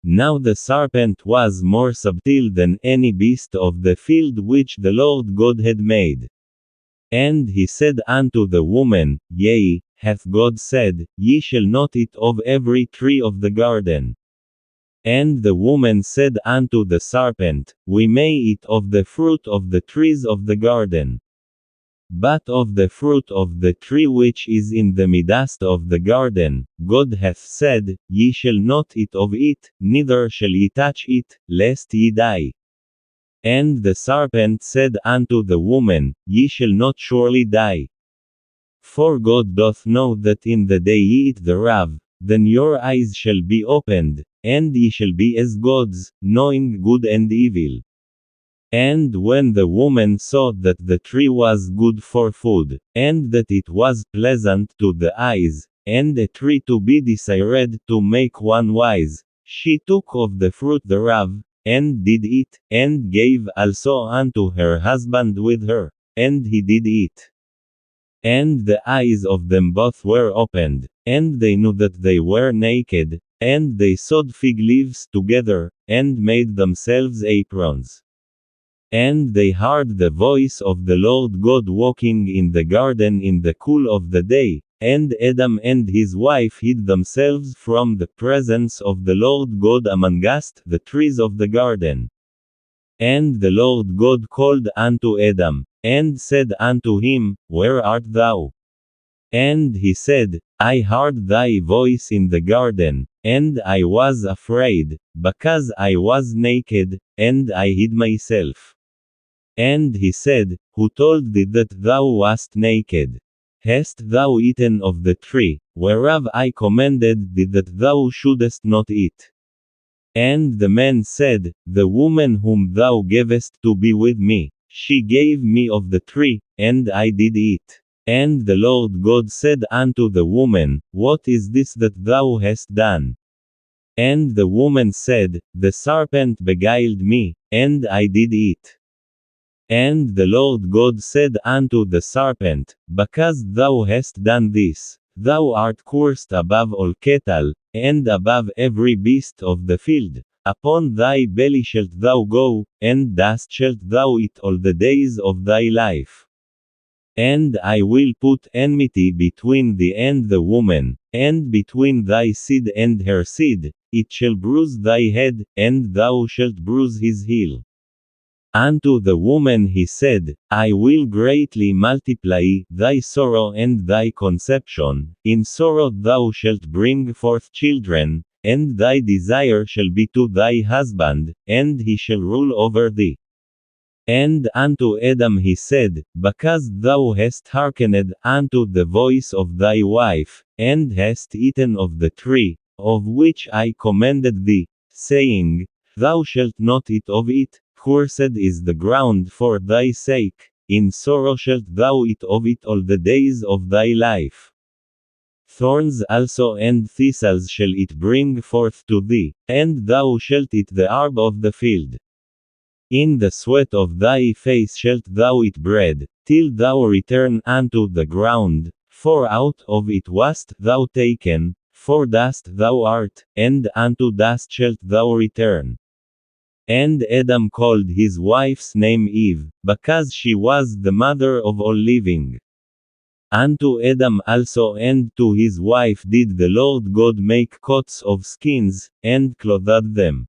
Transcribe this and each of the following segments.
Now the serpent was more subtle than any beast of the field which the Lord God had made. And he said unto the woman, Yea, hath God said, Ye shall not eat of every tree of the garden? And the woman said unto the serpent, We may eat of the fruit of the trees of the garden. But of the fruit of the tree which is in the midst of the garden, God hath said, Ye shall not eat of it, neither shall ye touch it, lest ye die. And the serpent said unto the woman, Ye shall not surely die. For God doth know that in the day ye eat thereof, then your eyes shall be opened, and ye shall be as gods, knowing good and evil. And when the woman saw that the tree was good for food, and that it was pleasant to the eyes, and a tree to be desired to make one wise, she took of the fruit thereof, and did eat, and gave also unto her husband with her, and he did eat. And the eyes of them both were opened, and they knew that they were naked, and they sewed fig leaves together, and made themselves aprons. And they heard the voice of the Lord God walking in the garden in the cool of the day, and Adam and his wife hid themselves from the presence of the Lord God amongst the trees of the garden. And the Lord God called unto Adam, and said unto him, Where art thou? And he said, I heard thy voice in the garden, and I was afraid, because I was naked, and I hid myself. And he said, Who told thee that thou wast naked? Hast thou eaten of the tree, whereof I commanded thee that thou shouldest not eat? And the man said, The woman whom thou gavest to be with me, she gave me of the tree, and I did eat. And the Lord God said unto the woman, What is this that thou hast done? And the woman said, The serpent beguiled me, and I did eat. And the Lord God said unto the serpent, Because thou hast done this, thou art cursed above all cattle, and above every beast of the field. Upon thy belly shalt thou go, and dust shalt thou eat all the days of thy life. And I will put enmity between thee and the woman, and between thy seed and her seed, it shall bruise thy head, and thou shalt bruise his heel. Unto the woman he said, I will greatly multiply thy sorrow and thy conception, in sorrow thou shalt bring forth children, and thy desire shall be to thy husband, and he shall rule over thee. And unto Adam he said, Because thou hast hearkened unto the voice of thy wife, and hast eaten of the tree, of which I commanded thee, saying, Thou shalt not eat of it, cursed is the ground for thy sake, in sorrow shalt thou eat of it all the days of thy life. Thorns also and thistles shall it bring forth to thee, and thou shalt eat the herb of the field. In the sweat of thy face shalt thou eat bread, till thou return unto the ground, for out of it wast thou taken, for dust thou art, and unto dust shalt thou return. And Adam called his wife's name Eve, because she was the mother of all living. Unto Adam also and to his wife did the Lord God make coats of skins, and clothed them.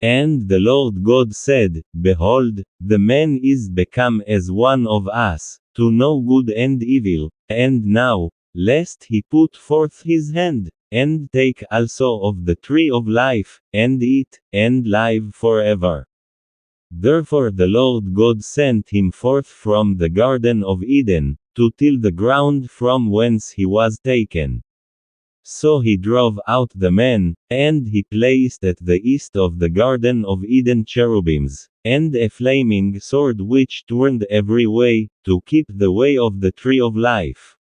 And the Lord God said, Behold, the man is become as one of us, to know good and evil, and now, lest he put forth his hand, and take also of the tree of life, and eat, and live forever. Therefore the Lord God sent him forth from the Garden of Eden, to till the ground from whence he was taken. So he drove out the man, and he placed at the east of the Garden of Eden cherubims, and a flaming sword which turned every way, to keep the way of the tree of life.